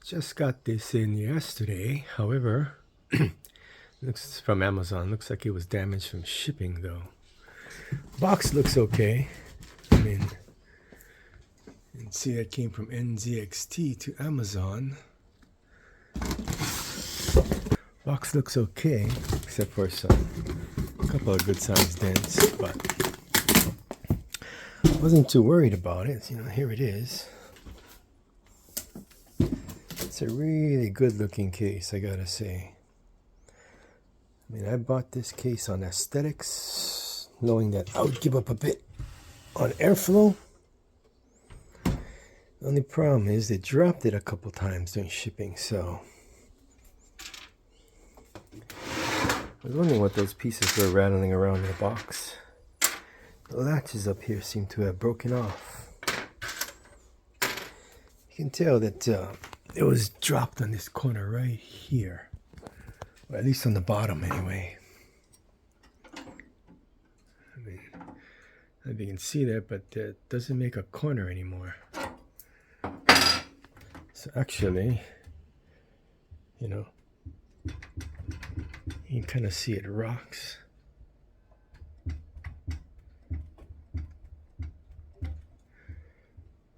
Just got this in yesterday. However, looks from Amazon. Looks like it was damaged from shipping though. Box looks okay. I mean, you can see that came from NZXT to Amazon. Box looks okay, except for a couple of good sized dents, but wasn't too worried about it. You know, here it is. It's a really good looking case, I gotta say. I mean, I bought this case on aesthetics, knowing that I would give up a bit on airflow. The only problem is they dropped it a couple times during shipping, so I was wondering what those pieces were rattling around in the box. The latches up here seem to have broken off. You can tell that it was dropped on this corner right here, or at least on the bottom anyway. I mean, I don't know if you can see that, but it doesn't make a corner anymore. So actually, you know, you can kind of see it rocks.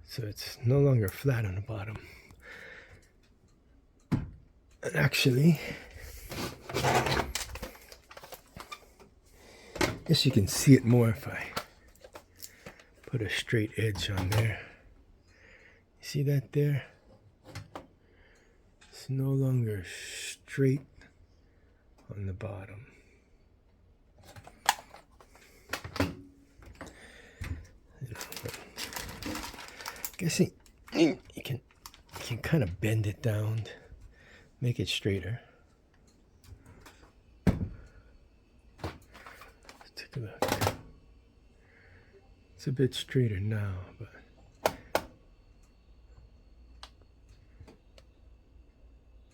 So it's no longer flat on the bottom. And actually, I guess you can see it more if I put a straight edge on there. You see that there? It's no longer straight on the bottom. I guess you can kind of bend it down, make it straighter. Let's take a look. It's a bit straighter now, but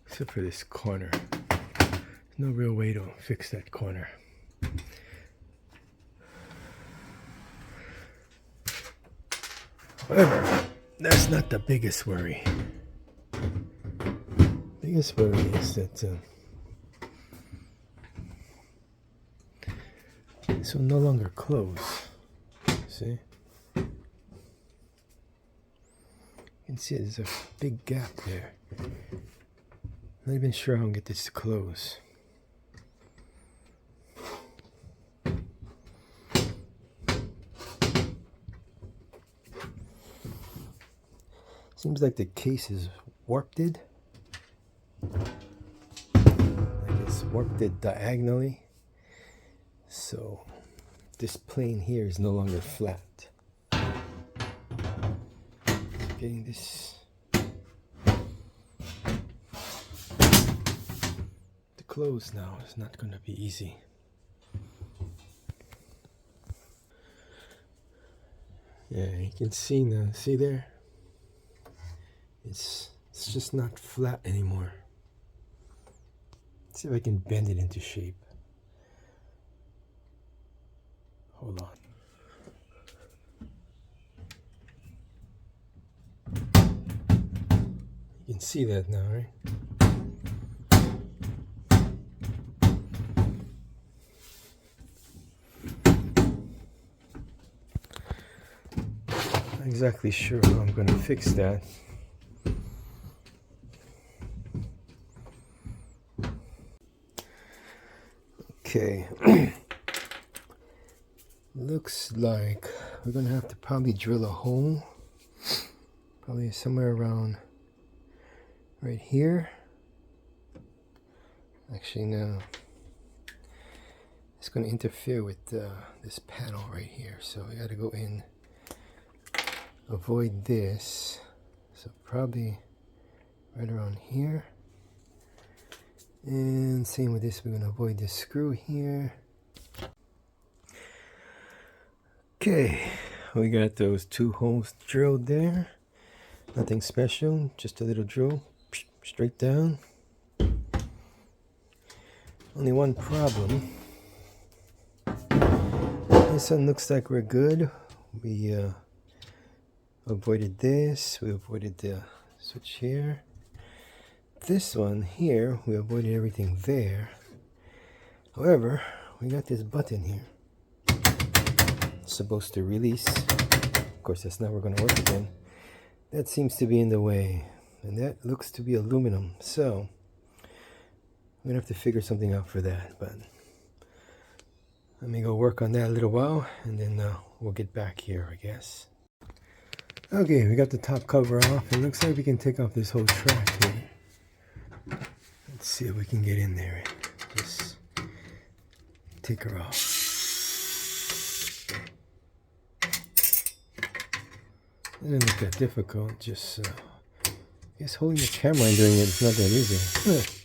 except for this corner, there's no real way to fix that corner. However, that's not the biggest worry. Biggest worry is that this will no longer close. See? You can see there's a big gap there. Not even sure how I'm gonna get this to close. Seems like the case is warped. Like it's warped diagonally. So this plane here is no longer flat. Getting this to close now is not going to be easy. Yeah, you can see now. See there? It's just not flat anymore. Let's see if I can bend it into shape. Hold on. You can see that now, right? Not exactly sure how I'm going to fix that. Okay, looks like we're gonna have to probably drill a hole, probably somewhere around right here. Actually, no, it's gonna interfere with this panel right here, so we gotta go in, avoid this, so probably right around here. And same with this, we're going to avoid this screw here. Okay, we got those two holes drilled there. Nothing special, just a little drill, straight down. Only one problem. This one looks like we're good. We avoided this, we avoided the switch here. this one here, we avoided everything there. However, we got this button here. It's supposed to release. Of course, that's never going to work again. That seems to be in the way. And that looks to be aluminum. So, I'm going to have to figure something out for that. But let me go work on that a little while. And then we'll get back here, I guess. Okay, we got the top cover off. It looks like we can take off this whole track here. Let's see if we can get in there. Just take her off. It doesn't look that difficult. Just, I guess holding the camera and doing it is not that easy.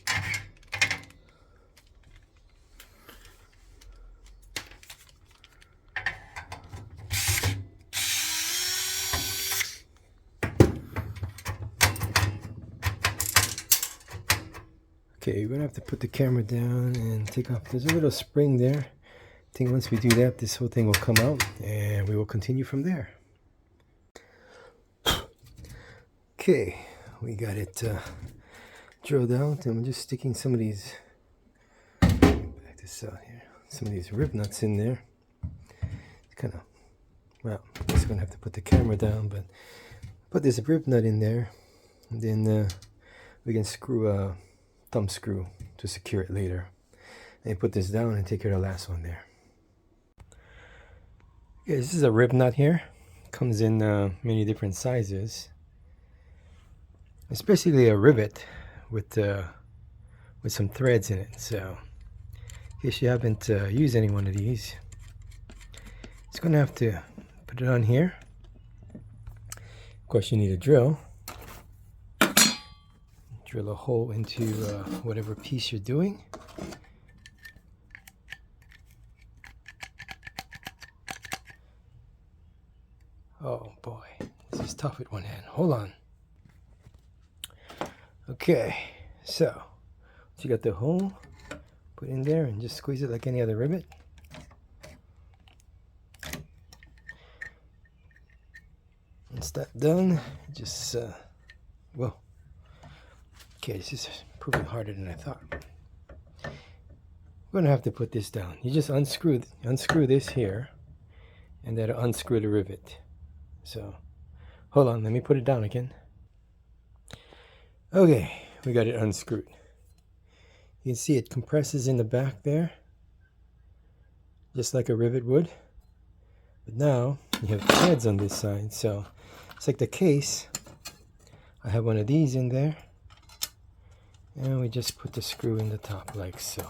Okay, we're gonna have to put the camera down and take off. There's a little spring there. I think once we do that, this whole thing will come out and we will continue from there. Okay, we got it drilled out, and we're just sticking some of these, back this out here, some of these rib nuts in there. It's kind of, well, I'm just gonna have to put the camera down, but put this rib nut in there, and then we can screw a thumb screw to secure it later. And put this down and take care of the last one there. Okay, this is a rib nut here. Comes in many different sizes. It's basically a rivet with some threads in it. So, in case you haven't used any one of these, it's going to have to put it on here. Of course, you need a drill. Drill a hole into whatever piece you're doing. Oh boy, this is tough with one hand. Hold on. Okay, so once you got the hole, put in there and just squeeze it like any other rivet. Once that's done, just well. Okay, this is proving harder than I thought. We're gonna have to put this down. You just unscrew this here, and that'll unscrew the rivet. So, hold on, let me put it down again. Okay, we got it unscrewed. You can see it compresses in the back there, just like a rivet would. But now you have threads on this side, so it's like the case. I have one of these in there. And we just put the screw in the top like so.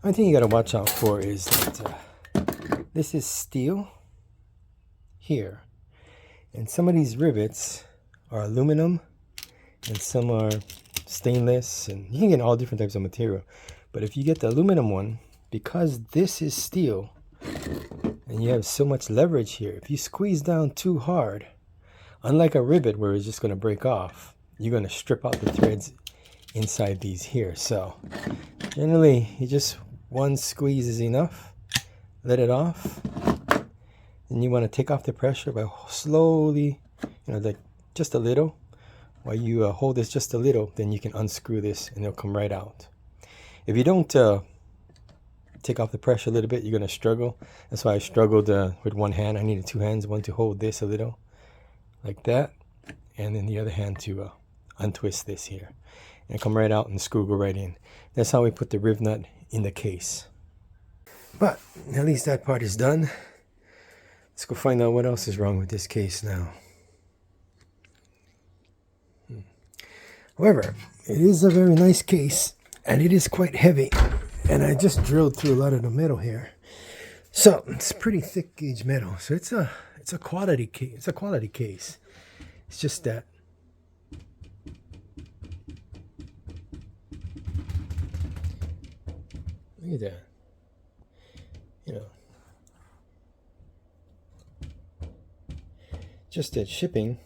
One thing you got to watch out for is that this is steel here. And some of these rivets are aluminum and some are stainless. And you can get all different types of material. But if you get the aluminum one, because this is steel and you have so much leverage here, if you squeeze down too hard, unlike a rivet where it's just going to break off, you're going to strip out the threads inside these here. So generally, you just one squeeze is enough. Let it off. And you want to take off the pressure by slowly, like just a little. While you hold this just a little, then you can unscrew this and it'll come right out. If you don't take off the pressure a little bit, you're going to struggle. That's why I struggled with one hand. I needed two hands, one to hold this a little. Like that, and then the other hand to untwist this here and come right out and screw go right in. That's how we put the rib nut in the case. But at least that part is done. Let's go find out what else is wrong with this case now. However, it is a very nice case and it is quite heavy, and I just drilled through a lot of the metal here. So it's pretty thick gauge metal, so it's a quality case. It's a quality case. It's just that look at that. Just that shipping.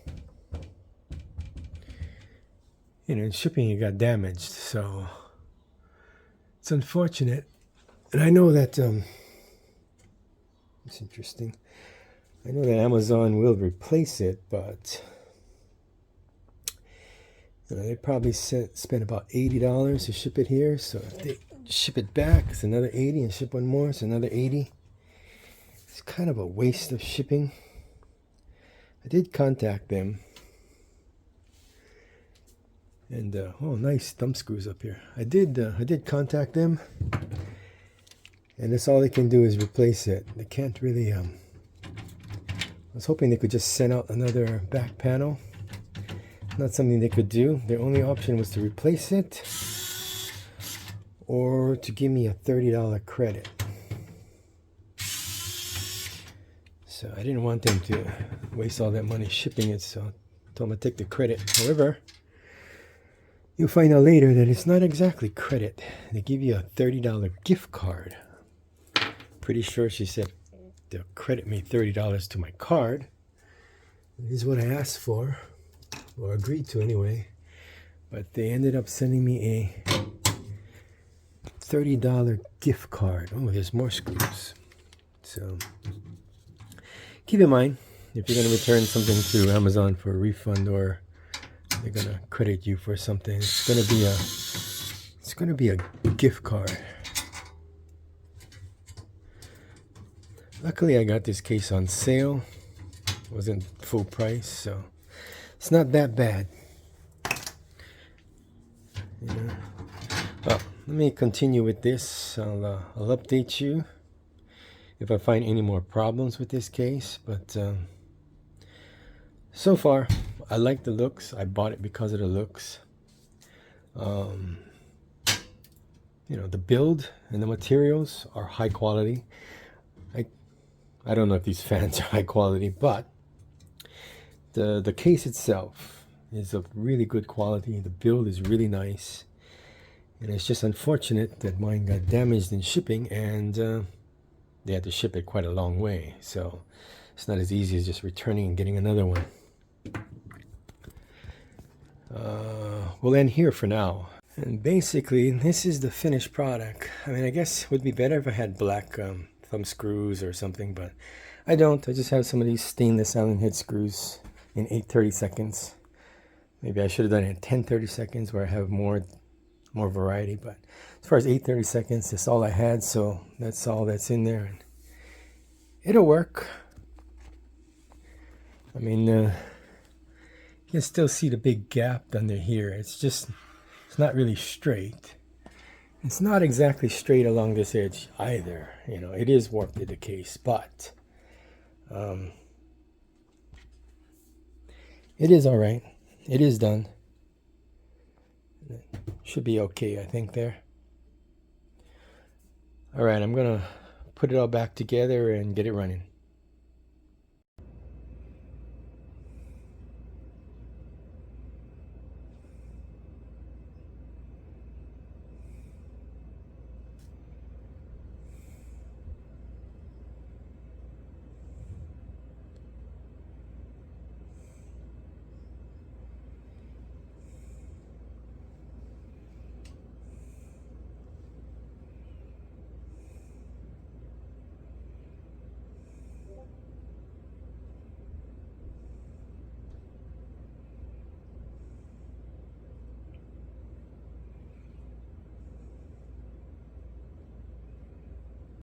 Shipping it got damaged, so it's unfortunate. And I know that it's interesting. I know that Amazon will replace it, but they probably spent about $80 to ship it here. So if they ship it back, it's another 80, and ship one more, it's another 80. It's kind of a waste of shipping. I did contact them. And oh, nice thumb screws up here. I did contact them, and that's all they can do is replace it. They can't really. I was hoping they could just send out another back panel. Not something they could do. Their only option was to replace it, or to give me a $30 credit. So I didn't want them to waste all that money shipping it, so I told them to take the credit. However, you'll find out later that it's not exactly credit. They give you a $30 gift card. Pretty sure she said they'll credit me $30 to my card. This is what I asked for, or agreed to anyway. But they ended up sending me a $30 gift card. Oh, there's more screws. So keep in mind, if you're going to return something to Amazon for a refund, or they're gonna credit you for something, it's gonna be a gift card. Luckily I got this case on sale. It wasn't full price, so it's not that bad. Well, let me continue with this. I'll update you if I find any more problems with this case, but so far I like the looks. I bought it because of the looks. The build and the materials are high quality. I don't know if these fans are high quality, but the case itself is of really good quality. The build is really nice, and it's just unfortunate that mine got damaged in shipping, and they had to ship it quite a long way. So it's not as easy as just returning and getting another one. We'll end here for now. And basically, this is the finished product. I mean, I guess it would be better if I had black thumb screws or something, but I don't. I just have some of these stainless Allen head screws in 8/32. Maybe I should have done it in 10/32 where I have more variety. But as far as 8/32, that's all I had, so that's all that's in there, and it'll work. I mean, you can still see the big gap under here. It's not really straight. It's not exactly straight along this edge either. It is warped in the case, but it is all right. It is done. Should be okay, I think, there. All right, I'm gonna put it all back together and get it running.